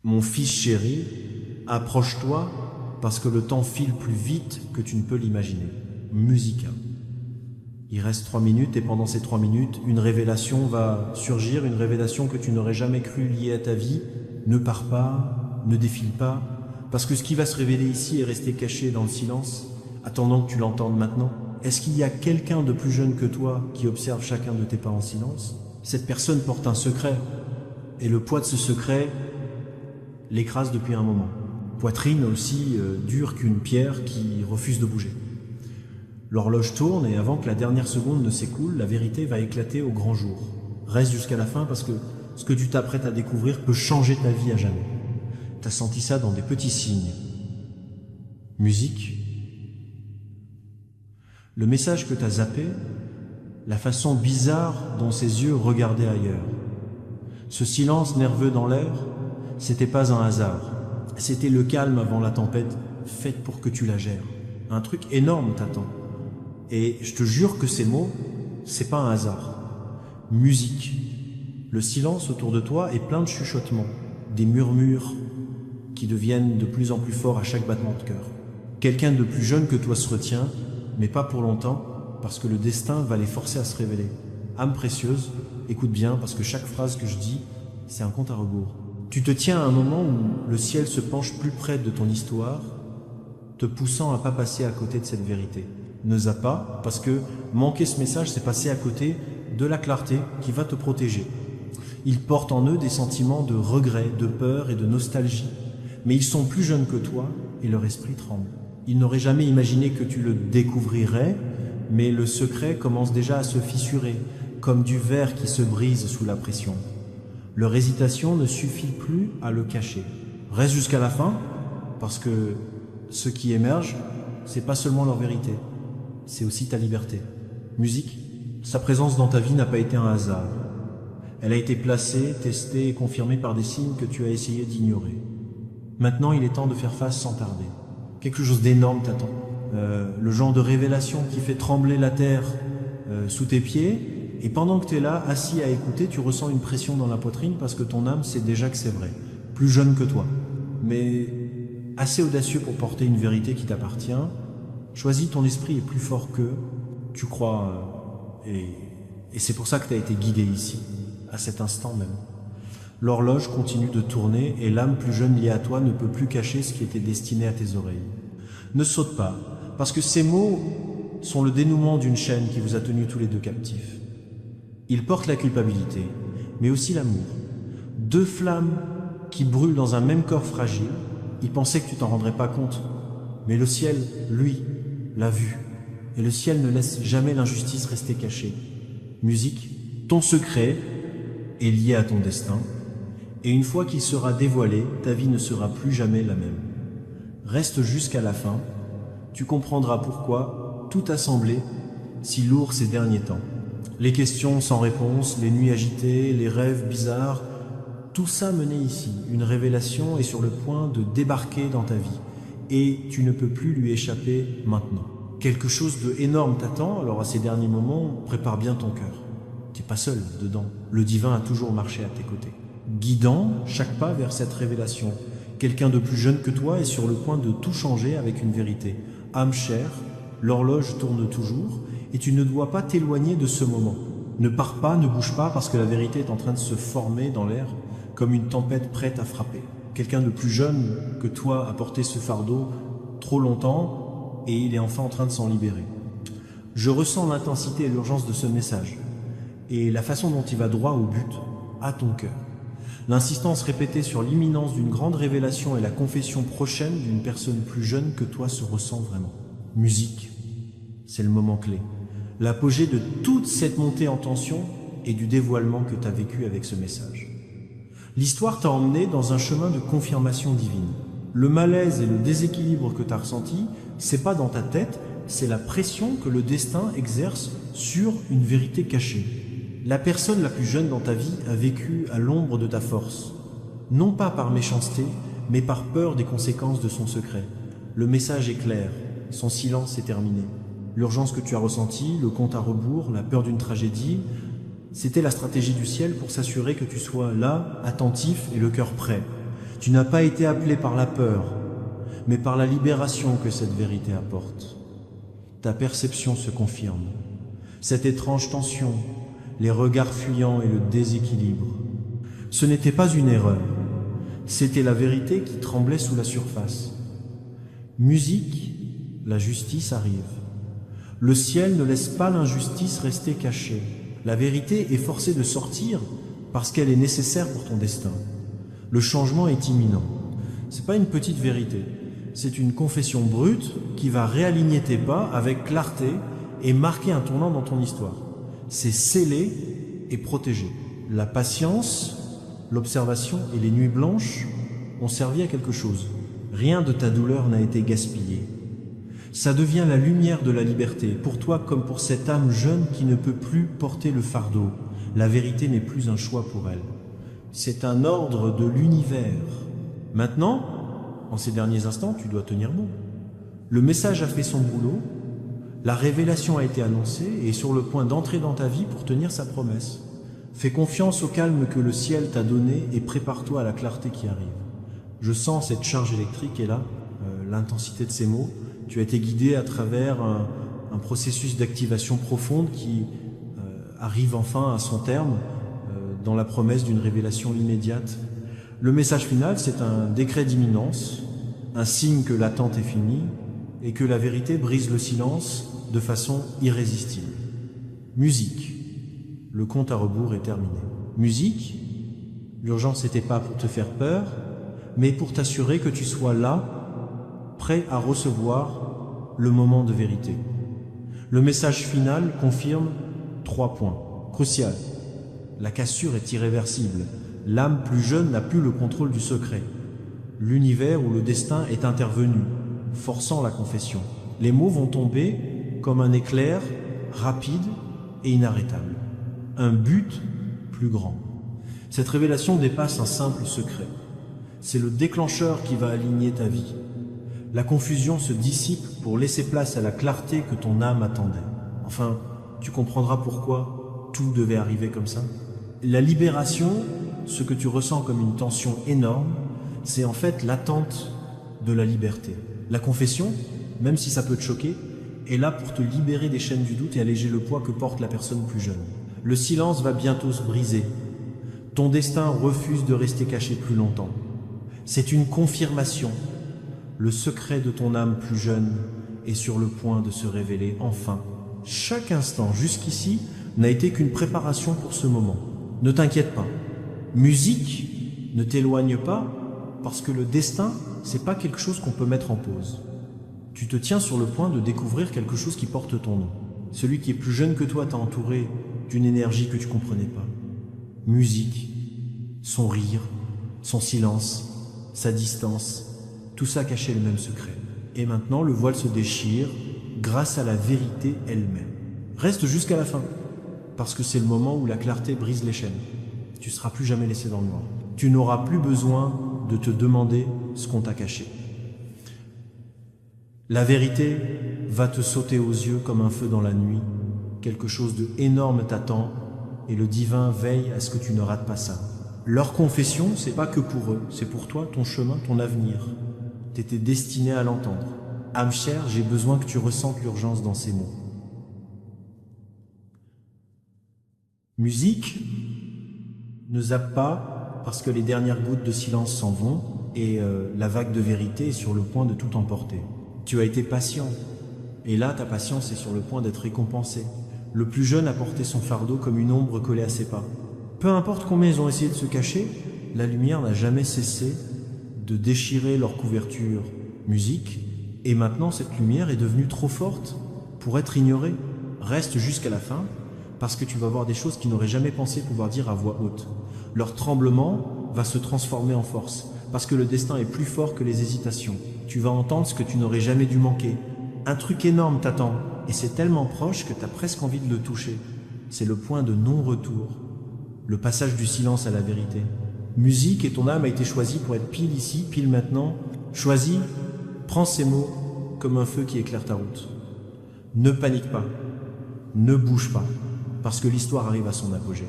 Mon fils chéri, approche-toi parce que le temps file plus vite que tu ne peux l'imaginer. Musica. Il reste 3 minutes et pendant ces 3 minutes, une révélation va surgir, une révélation que tu n'aurais jamais cru liée à ta vie. Ne pars pas, ne défile pas, parce que ce qui va se révéler ici est resté caché dans le silence, attendant que tu l'entendes maintenant. Est-ce qu'il y a quelqu'un de plus jeune que toi qui observe chacun de tes pas en silence? Cette personne porte un secret, et le poids de ce secret l'écrase depuis un moment. Poitrine aussi dure qu'une pierre qui refuse de bouger. L'horloge tourne et avant que la dernière seconde ne s'écoule, la vérité va éclater au grand jour. Reste jusqu'à la fin parce que ce que tu t'apprêtes à découvrir peut changer ta vie à jamais. T'as senti ça dans des petits signes. Musique. Le message que t'as zappé, la façon bizarre dont ses yeux regardaient ailleurs. Ce silence nerveux dans l'air, c'était pas un hasard. C'était le calme avant la tempête, faite pour que tu la gères. Un truc énorme t'attend. Et je te jure que ces mots, c'est pas un hasard. Musique. Le silence autour de toi est plein de chuchotements, des murmures qui deviennent de plus en plus forts à chaque battement de cœur. Quelqu'un de plus jeune que toi se retient, mais pas pour longtemps, parce que le destin va les forcer à se révéler. Âme précieuse, écoute bien, parce que chaque phrase que je dis, c'est un compte à rebours. Tu te tiens à un moment où le ciel se penche plus près de ton histoire, te poussant à pas passer à côté de cette vérité. Ne zappe pas, parce que manquer ce message, c'est passer à côté de la clarté qui va te protéger. Ils portent en eux des sentiments de regret, de peur et de nostalgie, mais ils sont plus jeunes que toi et leur esprit tremble. Ils n'auraient jamais imaginé que tu le découvrirais, mais le secret commence déjà à se fissurer, comme du verre qui se brise sous la pression. Leur hésitation ne suffit plus à le cacher. Reste jusqu'à la fin, parce que ce qui émerge, c'est pas seulement leur vérité, c'est aussi ta liberté. Musique, sa présence dans ta vie n'a pas été un hasard. Elle a été placée, testée et confirmée par des signes que tu as essayé d'ignorer. Maintenant, il est temps de faire face sans tarder. Quelque chose d'énorme t'attend. Le genre de révélation qui fait trembler la terre sous tes pieds. Et pendant que tu es là, assis à écouter, tu ressens une pression dans la poitrine parce que ton âme sait déjà que c'est vrai. Plus jeune que toi, mais assez audacieux pour porter une vérité qui t'appartient. Choisis, ton esprit est plus fort qu'eux, tu crois, et c'est pour ça que tu as été guidé ici, à cet instant même. L'horloge continue de tourner et l'âme plus jeune liée à toi ne peut plus cacher ce qui était destiné à tes oreilles. Ne saute pas, parce que ces mots sont le dénouement d'une chaîne qui vous a tenus tous les deux captifs. Ils portent la culpabilité, mais aussi l'amour. Deux flammes qui brûlent dans un même corps fragile. Ils pensaient que tu t'en rendrais pas compte, mais le ciel, lui, l'a vu. Et le ciel ne laisse jamais l'injustice rester cachée. Musique, ton secret est lié à ton destin, et une fois qu'il sera dévoilé, ta vie ne sera plus jamais la même. Reste jusqu'à la fin, tu comprendras pourquoi tout a semblé si lourd ces derniers temps. Les questions sans réponse, les nuits agitées, les rêves bizarres, tout ça menait ici. Une révélation est sur le point de débarquer dans ta vie. Et tu ne peux plus lui échapper maintenant. Quelque chose d'énorme t'attend, alors à ces derniers moments, prépare bien ton cœur. Tu n'es pas seul dedans. Le divin a toujours marché à tes côtés, guidant chaque pas vers cette révélation. Quelqu'un de plus jeune que toi est sur le point de tout changer avec une vérité. Âme chère, l'horloge tourne toujours, et tu ne dois pas t'éloigner de ce moment. Ne pars pas, ne bouge pas, parce que la vérité est en train de se former dans l'air, comme une tempête prête à frapper. Quelqu'un de plus jeune que toi a porté ce fardeau trop longtemps, et il est enfin en train de s'en libérer. Je ressens l'intensité et l'urgence de ce message, et la façon dont il va droit au but, à ton cœur. L'insistance répétée sur l'imminence d'une grande révélation et la confession prochaine d'une personne plus jeune que toi se ressent vraiment. Musique, c'est le moment clé. L'apogée de toute cette montée en tension et du dévoilement que tu as vécu avec ce message. L'histoire t'a emmené dans un chemin de confirmation divine. Le malaise et le déséquilibre que tu as ressenti, c'est pas dans ta tête, c'est la pression que le destin exerce sur une vérité cachée. La personne la plus jeune dans ta vie a vécu à l'ombre de ta force, non pas par méchanceté, mais par peur des conséquences de son secret. Le message est clair, son silence est terminé. L'urgence que tu as ressentie, le compte à rebours, la peur d'une tragédie, c'était la stratégie du ciel pour s'assurer que tu sois là, attentif et le cœur prêt. Tu n'as pas été appelé par la peur, mais par la libération que cette vérité apporte. Ta perception se confirme. Cette étrange tension, les regards fuyants et le déséquilibre. Ce n'était pas une erreur, c'était la vérité qui tremblait sous la surface. Musique, la justice arrive. Le ciel ne laisse pas l'injustice rester cachée. La vérité est forcée de sortir parce qu'elle est nécessaire pour ton destin. Le changement est imminent. C'est pas une petite vérité, c'est une confession brute qui va réaligner tes pas avec clarté et marquer un tournant dans ton histoire. C'est scellé et protégé. La patience, l'observation et les nuits blanches ont servi à quelque chose. Rien de ta douleur n'a été gaspillé. Ça devient la lumière de la liberté, pour toi comme pour cette âme jeune qui ne peut plus porter le fardeau. La vérité n'est plus un choix pour elle. C'est un ordre de l'univers. Maintenant, en ces derniers instants, tu dois tenir bon. Le message a fait son boulot, la révélation a été annoncée et est sur le point d'entrer dans ta vie pour tenir sa promesse. Fais confiance au calme que le ciel t'a donné et prépare-toi à la clarté qui arrive. Je sens cette charge électrique est là, l'intensité de ces mots. Tu as été guidé à travers un processus d'activation profonde qui arrive enfin à son terme dans la promesse d'une révélation immédiate. Le message final, c'est un décret d'imminence, un signe que l'attente est finie et que la vérité brise le silence de façon irrésistible. Musique. Le compte à rebours est terminé. Musique. L'urgence n'était pas pour te faire peur, mais pour t'assurer que tu sois là, prêt à recevoir le moment de vérité. Le message final confirme 3 points. Crucial. La cassure est irréversible. L'âme plus jeune n'a plus le contrôle du secret. L'univers ou le destin est intervenu, forçant la confession. Les mots vont tomber comme un éclair, rapide et inarrêtable. Un but plus grand. Cette révélation dépasse un simple secret. C'est le déclencheur qui va aligner ta vie. La confusion se dissipe pour laisser place à la clarté que ton âme attendait. Enfin, tu comprendras pourquoi tout devait arriver comme ça. La libération, ce que tu ressens comme une tension énorme, c'est en fait l'attente de la liberté. La confession, même si ça peut te choquer, est là pour te libérer des chaînes du doute et alléger le poids que porte la personne plus jeune. Le silence va bientôt se briser. Ton destin refuse de rester caché plus longtemps. C'est une confirmation. Le secret de ton âme plus jeune est sur le point de se révéler enfin. Chaque instant jusqu'ici n'a été qu'une préparation pour ce moment. Ne t'inquiète pas. Musique, ne t'éloigne pas, parce que le destin, c'est pas quelque chose qu'on peut mettre en pause. Tu te tiens sur le point de découvrir quelque chose qui porte ton nom. Celui qui est plus jeune que toi t'a entouré d'une énergie que tu comprenais pas. Musique, son rire, son silence, sa distance, tout ça cachait le même secret. Et maintenant, le voile se déchire grâce à la vérité elle-même. Reste jusqu'à la fin, parce que c'est le moment où la clarté brise les chaînes. Tu seras plus jamais laissé dans le noir. Tu n'auras plus besoin de te demander ce qu'on t'a caché. La vérité va te sauter aux yeux comme un feu dans la nuit. Quelque chose de énorme t'attend et le divin veille à ce que tu ne rates pas ça. Leur confession, c'est pas que pour eux, c'est pour toi, ton chemin, ton avenir. T'étais destiné à l'entendre. Âme chère, j'ai besoin que tu ressentes l'urgence dans ces mots. Musique, ne zappe pas parce que les dernières gouttes de silence s'en vont et la vague de vérité est sur le point de tout emporter. Tu as été patient et là ta patience est sur le point d'être récompensée. Le plus jeune a porté son fardeau comme une ombre collée à ses pas. Peu importe combien ils ont essayé de se cacher, la lumière n'a jamais cessé de déchirer leur couverture musique et maintenant cette lumière est devenue trop forte pour être ignorée. Reste jusqu'à la fin parce que tu vas voir des choses qu'ils n'auraient jamais pensé pouvoir dire à voix haute. Leur tremblement va se transformer en force parce que le destin est plus fort que les hésitations. Tu vas entendre ce que tu n'aurais jamais dû manquer. Un truc énorme t'attend et c'est tellement proche que tu as presque envie de le toucher. C'est le point de non-retour, le passage du silence à la vérité. Musique et ton âme a été choisie pour être pile ici, pile maintenant. Choisis, prends ces mots comme un feu qui éclaire ta route. Ne panique pas, ne bouge pas, parce que l'histoire arrive à son apogée.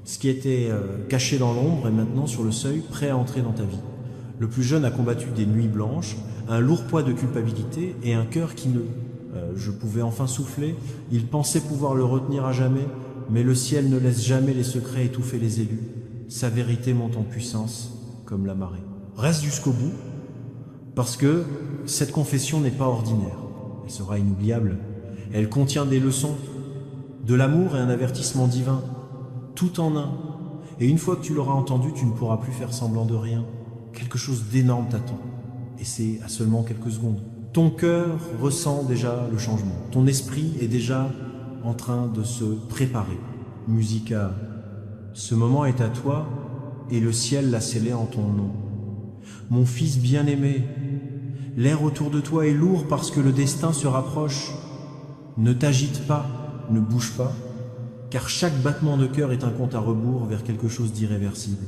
Ce qui était caché dans l'ombre est maintenant sur le seuil, prêt à entrer dans ta vie. Le plus jeune a combattu des nuits blanches, un lourd poids de culpabilité et un cœur qui ne... je pouvais enfin souffler, il pensait pouvoir le retenir à jamais, mais le ciel ne laisse jamais les secrets étouffer les élus. Sa vérité monte en puissance, comme la marée. Reste jusqu'au bout, parce que cette confession n'est pas ordinaire. Elle sera inoubliable. Elle contient des leçons, de l'amour et un avertissement divin, tout en un. Et une fois que tu l'auras entendu, tu ne pourras plus faire semblant de rien. Quelque chose d'énorme t'attend. Et c'est à seulement quelques secondes. Ton cœur ressent déjà le changement. Ton esprit est déjà en train de se préparer. Musica, ce moment est à toi et le ciel l'a scellé en ton nom. Mon fils bien-aimé, l'air autour de toi est lourd parce que le destin se rapproche. Ne t'agite pas, ne bouge pas, car chaque battement de cœur est un compte à rebours vers quelque chose d'irréversible.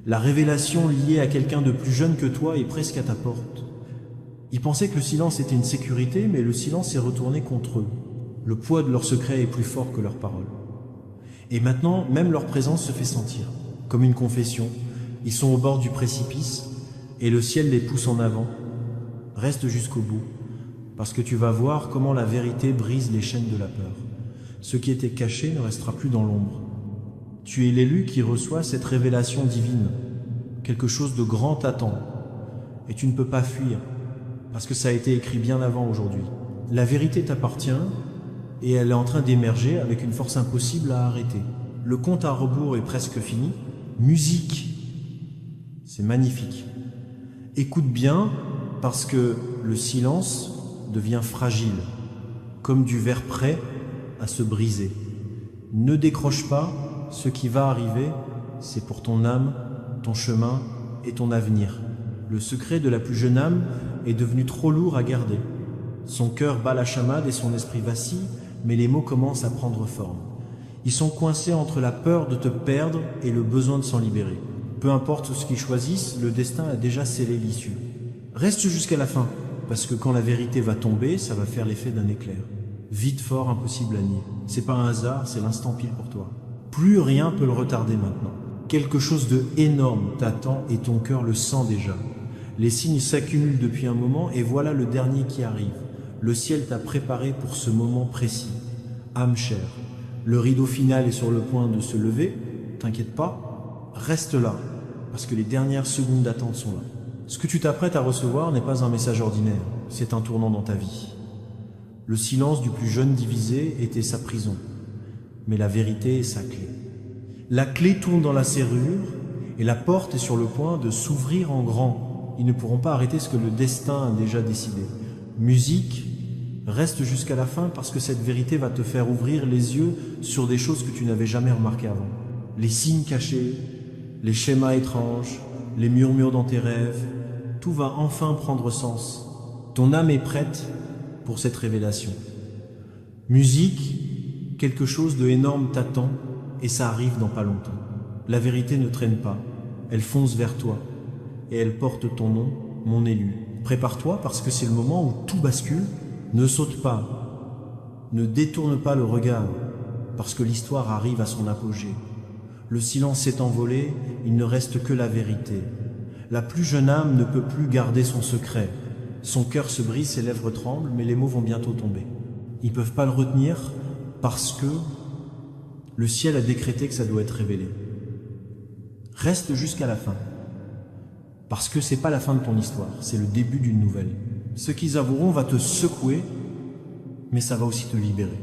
La révélation liée à quelqu'un de plus jeune que toi est presque à ta porte. Ils pensaient que le silence était une sécurité, mais le silence s'est retourné contre eux. Le poids de leur secret est plus fort que leurs paroles. Et maintenant, même leur présence se fait sentir, comme une confession. Ils sont au bord du précipice, et le ciel les pousse en avant. Reste jusqu'au bout, parce que tu vas voir comment la vérité brise les chaînes de la peur. Ce qui était caché ne restera plus dans l'ombre. Tu es l'élu qui reçoit cette révélation divine. Quelque chose de grand t'attend, et tu ne peux pas fuir, parce que ça a été écrit bien avant aujourd'hui. La vérité t'appartient, et elle est en train d'émerger avec une force impossible à arrêter. Le compte à rebours est presque fini. Musique, c'est magnifique. Écoute bien, parce que le silence devient fragile, comme du verre prêt à se briser. Ne décroche pas, ce qui va arriver, c'est pour ton âme, ton chemin et ton avenir. Le secret de la plus jeune âme est devenu trop lourd à garder. Son cœur bat la chamade et son esprit vacille, mais les mots commencent à prendre forme. Ils sont coincés entre la peur de te perdre et le besoin de s'en libérer. Peu importe ce qu'ils choisissent, le destin a déjà scellé l'issue. Reste jusqu'à la fin, parce que quand la vérité va tomber, ça va faire l'effet d'un éclair. Vite, fort, impossible à nier. C'est pas un hasard, c'est l'instant pile pour toi. Plus rien peut le retarder maintenant. Quelque chose de énorme t'attend et ton cœur le sent déjà. Les signes s'accumulent depuis un moment et voilà le dernier qui arrive. Le ciel t'a préparé pour ce moment précis. Âme chère, le rideau final est sur le point de se lever. T'inquiète pas, reste là, parce que les dernières secondes d'attente sont là. Ce que tu t'apprêtes à recevoir n'est pas un message ordinaire, c'est un tournant dans ta vie. Le silence du plus jeune divisé était sa prison, mais la vérité est sa clé. La clé tourne dans la serrure et la porte est sur le point de s'ouvrir en grand. Ils ne pourront pas arrêter ce que le destin a déjà décidé. Musique, reste jusqu'à la fin parce que cette vérité va te faire ouvrir les yeux sur des choses que tu n'avais jamais remarquées avant. Les signes cachés, les schémas étranges, les murmures dans tes rêves, tout va enfin prendre sens. Ton âme est prête pour cette révélation. Musique, quelque chose de énorme t'attend et ça arrive dans pas longtemps. La vérité ne traîne pas, elle fonce vers toi et elle porte ton nom, mon élu. Prépare-toi parce que c'est le moment où tout bascule. Ne saute pas, ne détourne pas le regard parce que l'histoire arrive à son apogée. Le silence s'est envolé, il ne reste que la vérité. La plus jeune âme ne peut plus garder son secret. Son cœur se brise, ses lèvres tremblent, mais les mots vont bientôt tomber. Ils ne peuvent pas le retenir parce que le ciel a décrété que ça doit être révélé. Reste jusqu'à la fin. Parce que c'est pas la fin de ton histoire, c'est le début d'une nouvelle. Ce qu'ils avoueront va te secouer, mais ça va aussi te libérer.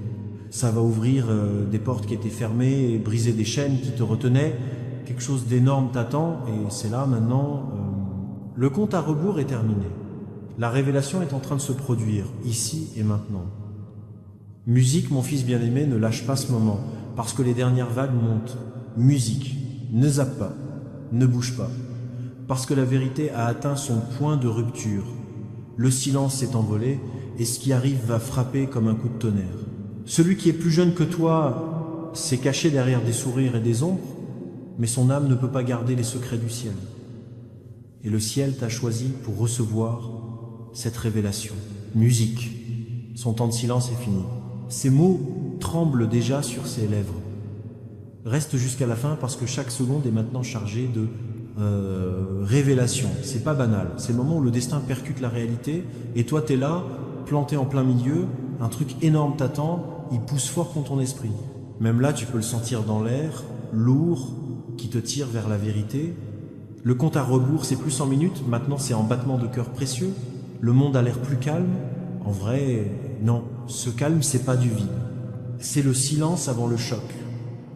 Ça va ouvrir des portes qui étaient fermées et briser des chaînes qui te retenaient. Quelque chose d'énorme t'attend et c'est là maintenant. Le compte à rebours est terminé. La révélation est en train de se produire, ici et maintenant. Musique, mon fils bien-aimé, ne lâche pas ce moment, parce que les dernières vagues montent. Musique, ne zappe pas, ne bouge pas, parce que la vérité a atteint son point de rupture. Le silence s'est envolé, et ce qui arrive va frapper comme un coup de tonnerre. Celui qui est plus jeune que toi s'est caché derrière des sourires et des ombres, mais son âme ne peut pas garder les secrets du ciel. Et le ciel t'a choisi pour recevoir cette révélation. Musique, son temps de silence est fini. Ces mots tremblent déjà sur ses lèvres. Reste jusqu'à la fin parce que chaque seconde est maintenant chargée de révélation. C'est pas banal. C'est le moment où le destin percute la réalité et toi t'es là, planté en plein milieu, un truc énorme t'attend, il pousse fort contre ton esprit. Même là, tu peux le sentir dans l'air, lourd, qui te tire vers la vérité. Le compte à rebours, c'est plus 100 minutes, maintenant c'est en battement de cœur précieux. Le monde a l'air plus calme. En vrai, non, ce calme, c'est pas du vide. C'est le silence avant le choc.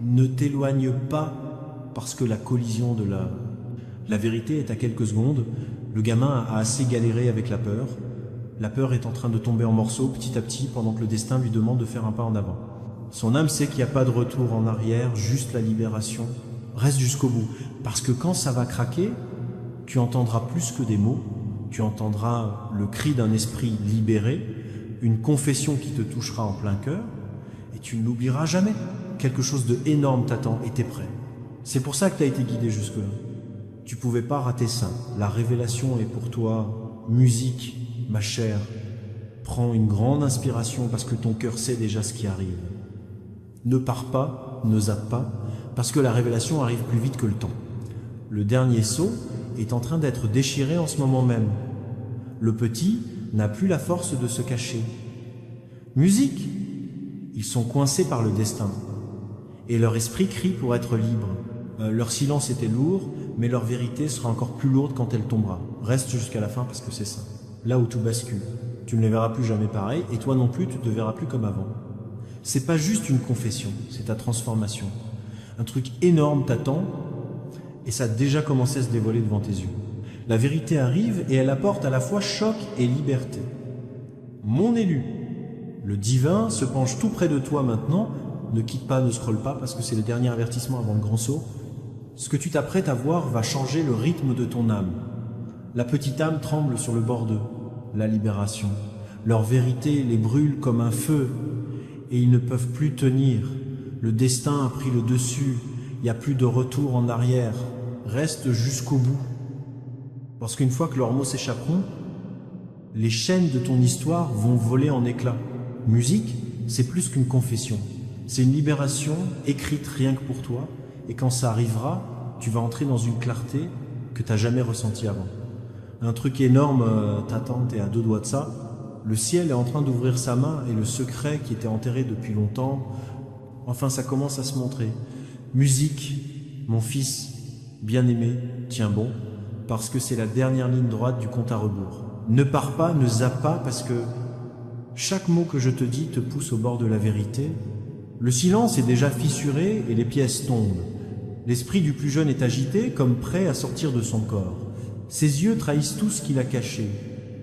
Ne t'éloigne pas parce que la collision de la vérité est à quelques secondes. Le gamin a assez galéré avec la peur. La peur est en train de tomber en morceaux petit à petit pendant que le destin lui demande de faire un pas en avant. Son âme sait qu'il n'y a pas de retour en arrière, juste la libération. Reste jusqu'au bout, parce que quand ça va craquer, tu entendras plus que des mots, tu entendras le cri d'un esprit libéré, une confession qui te touchera en plein cœur, et tu ne l'oublieras jamais. Quelque chose de énorme t'attend et t'es prêt. C'est pour ça que tu as été guidé jusque-là. Tu pouvais pas rater ça. La révélation est pour toi musique, ma chère. Prends une grande inspiration parce que ton cœur sait déjà ce qui arrive. Ne pars pas, ne zappe pas, parce que la révélation arrive plus vite que le temps. Le dernier sceau est en train d'être déchiré en ce moment même. Le petit n'a plus la force de se cacher. Musique! Ils sont coincés par le destin. Et leur esprit crie pour être libre. Leur silence était lourd, mais leur vérité sera encore plus lourde quand elle tombera. Reste jusqu'à la fin parce que c'est ça. Là où tout bascule. Tu ne les verras plus jamais pareil, et toi non plus, tu ne te verras plus comme avant. C'est pas juste une confession, c'est ta transformation. Un truc énorme t'attend, et ça a déjà commencé à se dévoiler devant tes yeux. La vérité arrive, et elle apporte à la fois choc et liberté. Mon élu, le divin se penche tout près de toi maintenant. Ne quitte pas, ne scrolle pas, parce que c'est le dernier avertissement avant le grand saut. Ce que tu t'apprêtes à voir va changer le rythme de ton âme. La petite âme tremble sur le bord d'eux. La libération. Leur vérité les brûle comme un feu, et ils ne peuvent plus tenir. Le destin a pris le dessus. Il n'y a plus de retour en arrière. Reste jusqu'au bout. Parce qu'une fois que leurs mots s'échapperont, les chaînes de ton histoire vont voler en éclats. Musique, c'est plus qu'une confession. C'est une libération écrite rien que pour toi, et quand ça arrivera, tu vas entrer dans une clarté que tu n'as jamais ressentie avant. Un truc énorme t'attend, t'es à 2 doigts de ça. Le ciel est en train d'ouvrir sa main, et le secret qui était enterré depuis longtemps, enfin ça commence à se montrer. Musique, mon fils, bien-aimé, tiens bon, parce que c'est la dernière ligne droite du compte à rebours. Ne pars pas, ne zappe pas, parce que chaque mot que je te dis te pousse au bord de la vérité. Le silence est déjà fissuré et les pièces tombent. L'esprit du plus jeune est agité, comme prêt à sortir de son corps. Ses yeux trahissent tout ce qu'il a caché.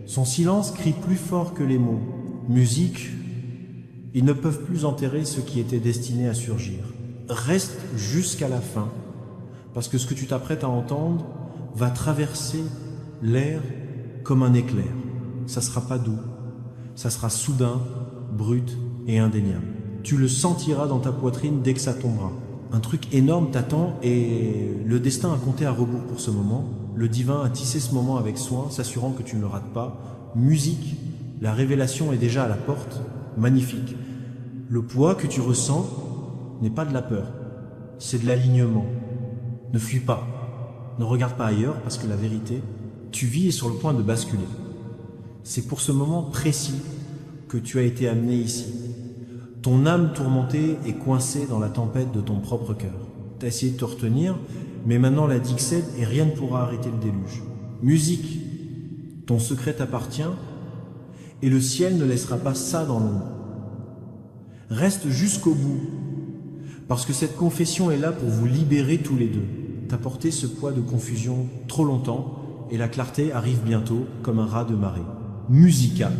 Son silence crie plus fort que les mots. Musique, ils ne peuvent plus enterrer ce qui était destiné à surgir. Reste jusqu'à la fin, parce que ce que tu t'apprêtes à entendre va traverser l'air comme un éclair. Ça sera pas doux, ça sera soudain, brut et indéniable. Tu le sentiras dans ta poitrine dès que ça tombera. Un truc énorme t'attend et le destin a compté à rebours pour ce moment. Le divin a tissé ce moment avec soin, s'assurant que tu ne le rates pas. Musique, la révélation est déjà à la porte. Magnifique. Le poids que tu ressens n'est pas de la peur, c'est de l'alignement. Ne fuis pas, ne regarde pas ailleurs parce que la vérité, tu vis est sur le point de basculer. C'est pour ce moment précis que tu as été amené ici. Ton âme tourmentée est coincée dans la tempête de ton propre cœur. Tu as essayé de te retenir, mais maintenant la digue cède et rien ne pourra arrêter le déluge. Musique, ton secret t'appartient et le ciel ne laissera pas ça dans l'ombre. Reste jusqu'au bout, parce que cette confession est là pour vous libérer tous les deux. T'as porté ce poids de confusion trop longtemps et la clarté arrive bientôt comme un raz de marée. Musica.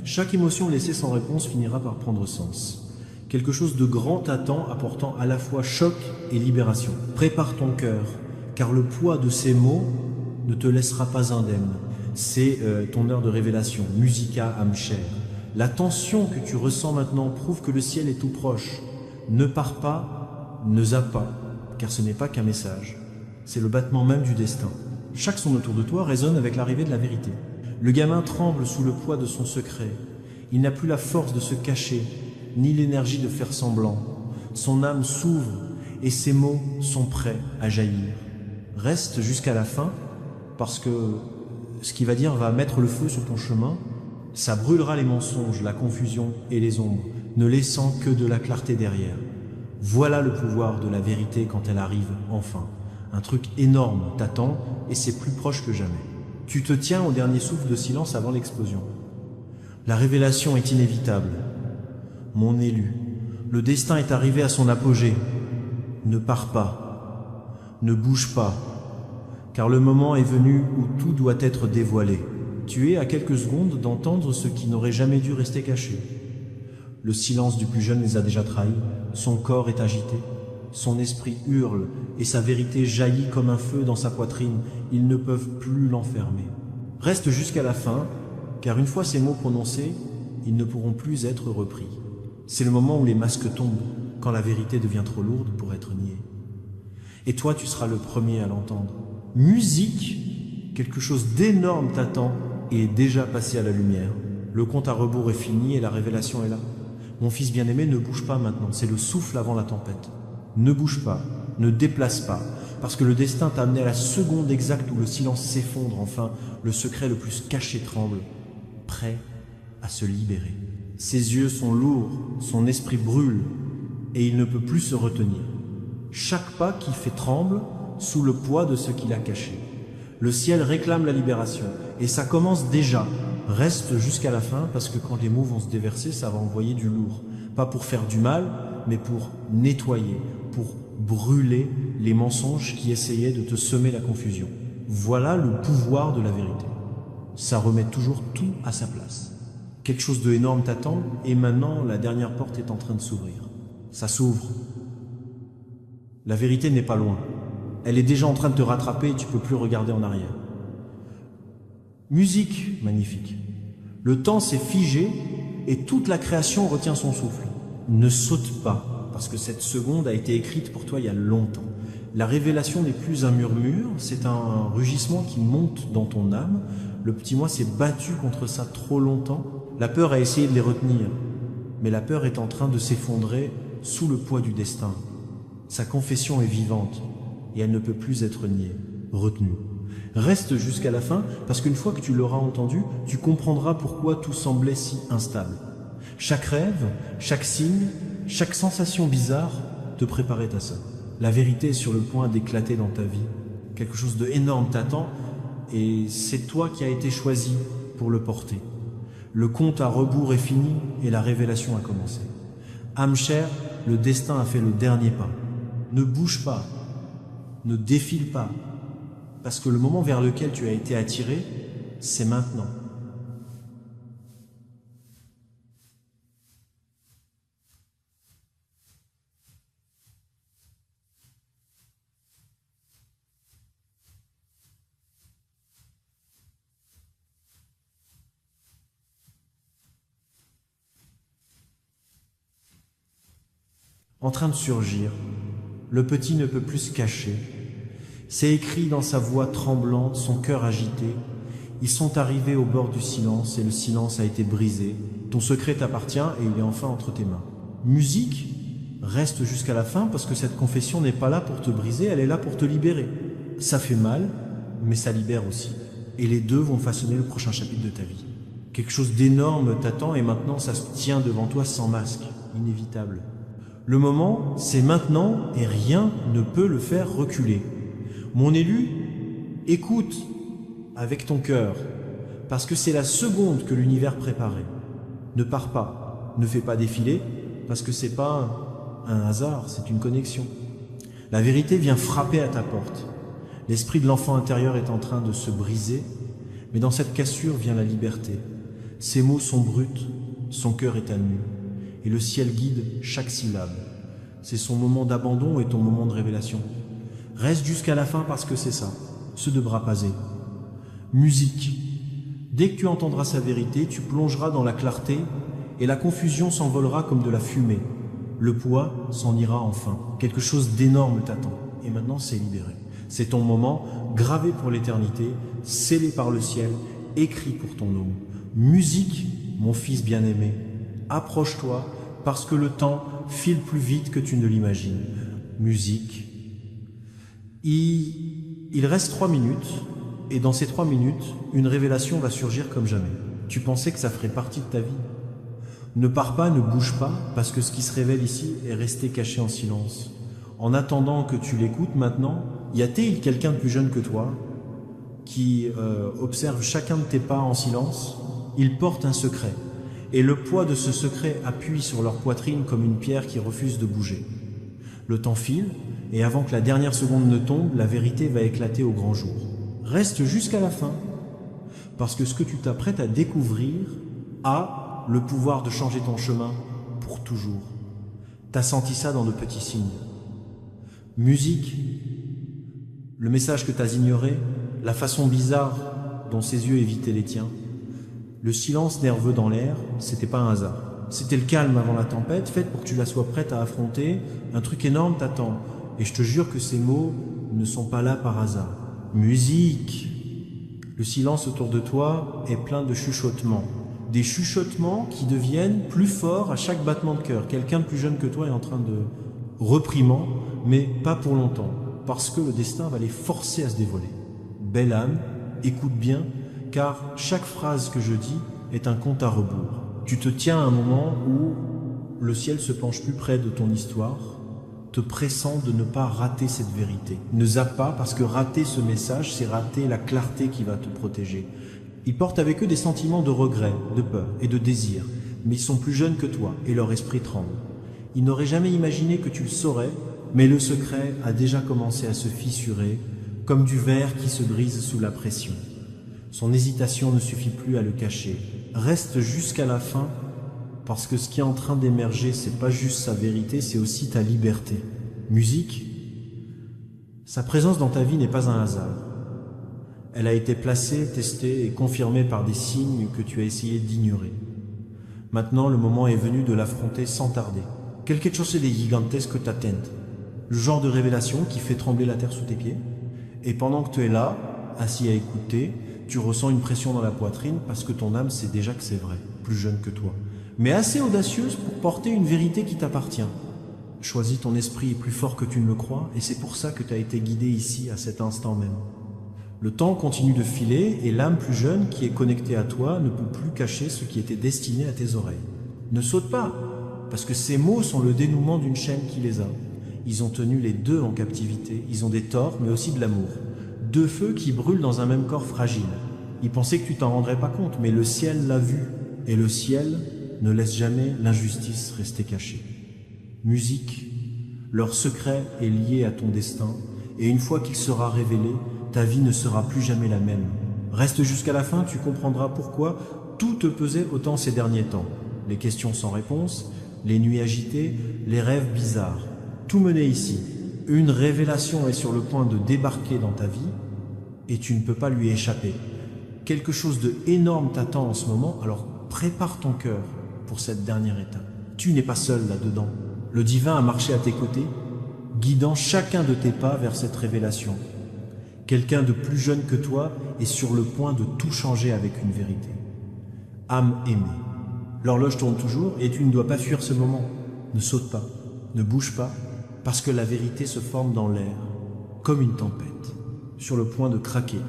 Chaque émotion laissée sans réponse finira par prendre sens. Quelque chose de grand t'attend, apportant à la fois choc et libération. Prépare ton cœur, car le poids de ces mots ne te laissera pas indemne. C'est ton heure de révélation. Musica, âme chère. La tension que tu ressens maintenant prouve que le ciel est tout proche. Ne pars pas, ne zappe pas, car ce n'est pas qu'un message. C'est le battement même du destin. Chaque son autour de toi résonne avec l'arrivée de la vérité. Le gamin tremble sous le poids de son secret. Il n'a plus la force de se cacher, ni l'énergie de faire semblant. Son âme s'ouvre et ses mots sont prêts à jaillir. Reste jusqu'à la fin, parce que ce qu'il va dire va mettre le feu sur ton chemin. Ça brûlera les mensonges, la confusion et les ombres, ne laissant que de la clarté derrière. Voilà le pouvoir de la vérité quand elle arrive enfin. Un truc énorme t'attend et c'est plus proche que jamais. Tu te tiens au dernier souffle de silence avant l'explosion. La révélation est inévitable. Mon élu, le destin est arrivé à son apogée. Ne pars pas, ne bouge pas, car le moment est venu où tout doit être dévoilé. Tu es à quelques secondes d'entendre ce qui n'aurait jamais dû rester caché. Le silence du plus jeune les a déjà trahis, son corps est agité, son esprit hurle et sa vérité jaillit comme un feu dans sa poitrine. Ils ne peuvent plus l'enfermer. Reste jusqu'à la fin, car une fois ces mots prononcés, ils ne pourront plus être repris. C'est le moment où les masques tombent, quand la vérité devient trop lourde pour être niée. Et toi, tu seras le premier à l'entendre. Musique, quelque chose d'énorme t'attend et est déjà passé à la lumière. Le compte à rebours est fini et la révélation est là. Mon fils bien-aimé, ne bouge pas maintenant, c'est le souffle avant la tempête. Ne bouge pas, ne déplace pas, parce que le destin t'a amené à la seconde exacte où le silence s'effondre, enfin, le secret le plus caché tremble, prêt à se libérer. Ses yeux sont lourds, son esprit brûle, et il ne peut plus se retenir. Chaque pas qu'il fait tremble sous le poids de ce qu'il a caché. Le ciel réclame la libération, et ça commence déjà. Reste jusqu'à la fin, parce que quand les mots vont se déverser, ça va envoyer du lourd. Pas pour faire du mal, mais pour nettoyer, pour brûler les mensonges qui essayaient de te semer la confusion. Voilà le pouvoir de la vérité. Ça remet toujours tout à sa place. Quelque chose d'énorme t'attend, et maintenant la dernière porte est en train de s'ouvrir. Ça s'ouvre. La vérité n'est pas loin. Elle est déjà en train de te rattraper et tu ne peux plus regarder en arrière. Musique magnifique. Le temps s'est figé et toute la création retient son souffle. Ne saute pas, parce que cette seconde a été écrite pour toi il y a longtemps. La révélation n'est plus un murmure, c'est un rugissement qui monte dans ton âme. Le petit moi s'est battu contre ça trop longtemps. La peur a essayé de les retenir, mais la peur est en train de s'effondrer sous le poids du destin. Sa confession est vivante et elle ne peut plus être niée, retenue. Reste jusqu'à la fin, parce qu'une fois que tu l'auras entendu, tu comprendras pourquoi tout semblait si instable. Chaque rêve, chaque signe, chaque sensation bizarre te préparait à ça. La vérité est sur le point d'éclater dans ta vie. Quelque chose d'énorme t'attend et c'est toi qui as été choisi pour le porter. Le compte à rebours est fini et la révélation a commencé. Âme chère, le destin a fait le dernier pas. Ne bouge pas, ne défile pas, parce que le moment vers lequel tu as été attiré, c'est maintenant. En train de surgir, le petit ne peut plus se cacher. C'est écrit dans sa voix tremblante, son cœur agité. Ils sont arrivés au bord du silence et le silence a été brisé. Ton secret t'appartient et il est enfin entre tes mains. Musique, reste jusqu'à la fin parce que cette confession n'est pas là pour te briser, elle est là pour te libérer. Ça fait mal, mais ça libère aussi. Et les deux vont façonner le prochain chapitre de ta vie. Quelque chose d'énorme t'attend et maintenant ça se tient devant toi sans masque, inévitable. Le moment, c'est maintenant et rien ne peut le faire reculer. Mon élu, écoute avec ton cœur, parce que c'est la seconde que l'univers préparait. Ne pars pas, ne fais pas défiler, parce que c'est pas un hasard, c'est une connexion. La vérité vient frapper à ta porte. L'esprit de l'enfant intérieur est en train de se briser, mais dans cette cassure vient la liberté. Ses mots sont bruts, son cœur est à nu. Et le ciel guide chaque syllabe. C'est son moment d'abandon et ton moment de révélation. Reste jusqu'à la fin parce que c'est ça, ce de bras pasés. Musique. Dès que tu entendras sa vérité, tu plongeras dans la clarté et la confusion s'envolera comme de la fumée. Le poids s'en ira enfin. Quelque chose d'énorme t'attend. Et maintenant c'est libéré. C'est ton moment, gravé pour l'éternité, scellé par le ciel, écrit pour ton nom. Musique, mon fils bien-aimé. Approche-toi parce que le temps file plus vite que tu ne l'imagines. Musique. Il reste 3 minutes, et dans ces 3 minutes, une révélation va surgir comme jamais. Tu pensais que ça ferait partie de ta vie. Ne pars pas, ne bouge pas, parce que ce qui se révèle ici est resté caché en silence. En attendant que tu l'écoutes maintenant, y a-t-il quelqu'un de plus jeune que toi qui observe chacun de tes pas en silence? Il porte un secret, et le poids de ce secret appuie sur leur poitrine comme une pierre qui refuse de bouger. Le temps file, et avant que la dernière seconde ne tombe, la vérité va éclater au grand jour. Reste jusqu'à la fin, parce que ce que tu t'apprêtes à découvrir a le pouvoir de changer ton chemin pour toujours. T'as senti ça dans de petits signes. Musique, le message que t'as ignoré, la façon bizarre dont ses yeux évitaient les tiens. Le silence nerveux dans l'air, c'était pas un hasard. C'était le calme avant la tempête, faite pour que tu la sois prête à affronter. Un truc énorme t'attend. Et je te jure que ces mots ne sont pas là par hasard. Musique. Le silence autour de toi est plein de chuchotements. Des chuchotements qui deviennent plus forts à chaque battement de cœur. Quelqu'un de plus jeune que toi est en train de reprimant, mais pas pour longtemps, parce que le destin va les forcer à se dévoiler. Belle âme, écoute bien, car chaque phrase que je dis est un compte à rebours. Tu te tiens à un moment où le ciel se penche plus près de ton histoire, te pressant de ne pas rater cette vérité. Ne zappe pas, parce que rater ce message, c'est rater la clarté qui va te protéger. Ils portent avec eux des sentiments de regret, de peur et de désir, mais ils sont plus jeunes que toi et leur esprit tremble. Ils n'auraient jamais imaginé que tu le saurais, mais le secret a déjà commencé à se fissurer, comme du verre qui se brise sous la pression. Son hésitation ne suffit plus à le cacher. Reste jusqu'à la fin, parce que ce qui est en train d'émerger, c'est pas juste sa vérité, c'est aussi ta liberté. Musique, sa présence dans ta vie n'est pas un hasard. Elle a été placée, testée et confirmée par des signes que tu as essayé d'ignorer. Maintenant, le moment est venu de l'affronter sans tarder. Quelque chose de gigantesco t'attend. Le genre de révélation qui fait trembler la terre sous tes pieds. Et pendant que tu es là, assis à écouter, tu ressens une pression dans la poitrine parce que ton âme sait déjà que c'est vrai, plus jeune que toi. Mais assez audacieuse pour porter une vérité qui t'appartient. Choisis ton esprit plus fort que tu ne le crois, et c'est pour ça que tu as été guidé ici à cet instant même. Le temps continue de filer, et l'âme plus jeune qui est connectée à toi ne peut plus cacher ce qui était destiné à tes oreilles. Ne saute pas, parce que ces mots sont le dénouement d'une chaîne qui les a. Ils ont tenu les deux en captivité, ils ont des torts, mais aussi de l'amour. Deux feux qui brûlent dans un même corps fragile. Ils pensaient que tu t'en rendrais pas compte, mais le ciel l'a vu, et le ciel ne laisse jamais l'injustice rester cachée. Musique, leur secret est lié à ton destin, et une fois qu'il sera révélé, ta vie ne sera plus jamais la même. Reste jusqu'à la fin, tu comprendras pourquoi tout te pesait autant ces derniers temps. Les questions sans réponse, les nuits agitées, les rêves bizarres. Tout menait ici. Une révélation est sur le point de débarquer dans ta vie, et tu ne peux pas lui échapper. Quelque chose de énorme t'attend en ce moment, alors prépare ton cœur pour cette dernière étape. Tu n'es pas seul là-dedans. Le divin a marché à tes côtés, guidant chacun de tes pas vers cette révélation. Quelqu'un de plus jeune que toi est sur le point de tout changer avec une vérité. Âme aimée. L'horloge tourne toujours et tu ne dois pas fuir ce moment. Ne saute pas, ne bouge pas, parce que la vérité se forme dans l'air, comme une tempête, sur le point de craquer.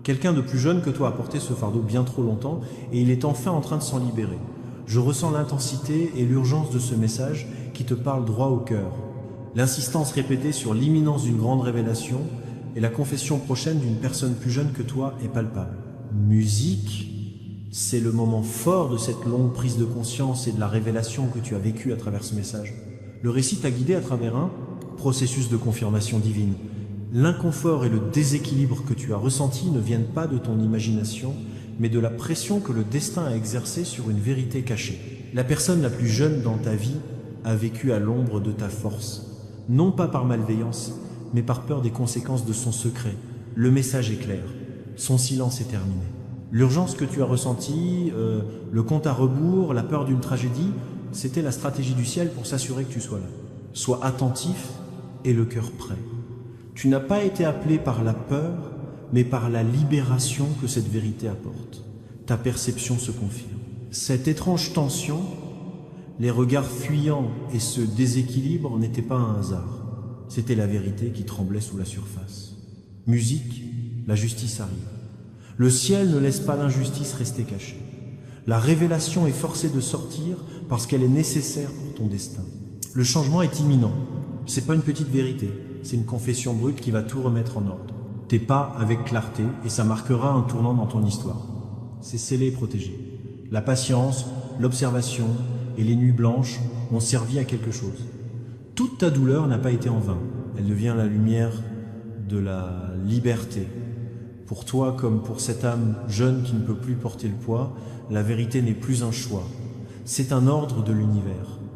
Quelqu'un de plus jeune que toi a porté ce fardeau bien trop longtemps et il est enfin en train de s'en libérer. Je ressens l'intensité et l'urgence de ce message qui te parle droit au cœur. L'insistance répétée sur l'imminence d'une grande révélation et la confession prochaine d'une personne plus jeune que toi est palpable. Musique, c'est le moment fort de cette longue prise de conscience et de la révélation que tu as vécue à travers ce message. Le récit t'a guidé à travers un processus de confirmation divine. L'inconfort et le déséquilibre que tu as ressenti ne viennent pas de ton imagination, mais de la pression que le destin a exercée sur une vérité cachée. La personne la plus jeune dans ta vie a vécu à l'ombre de ta force, non pas par malveillance, mais par peur des conséquences de son secret. Le message est clair, son silence est terminé. L'urgence que tu as ressentie, le compte à rebours, la peur d'une tragédie, c'était la stratégie du ciel pour s'assurer que tu sois là. Sois attentif et le cœur prêt. Tu n'as pas été appelé par la peur, mais par la libération que cette vérité apporte. Ta perception se confirme. Cette étrange tension, les regards fuyants et ce déséquilibre n'étaient pas un hasard. C'était la vérité qui tremblait sous la surface. Musique, la justice arrive. Le ciel ne laisse pas l'injustice rester cachée. La révélation est forcée de sortir parce qu'elle est nécessaire pour ton destin. Le changement est imminent. C'est pas une petite vérité, c'est une confession brute qui va tout remettre en ordre. Tes pas avec clarté et ça marquera un tournant dans ton histoire. C'est scellé et protégé. La patience, l'observation et les nuits blanches ont servi à quelque chose. Toute ta douleur n'a pas été en vain. Elle devient la lumière de la liberté. Pour toi comme pour cette âme jeune qui ne peut plus porter le poids, la vérité n'est plus un choix. C'est un ordre de l'univers.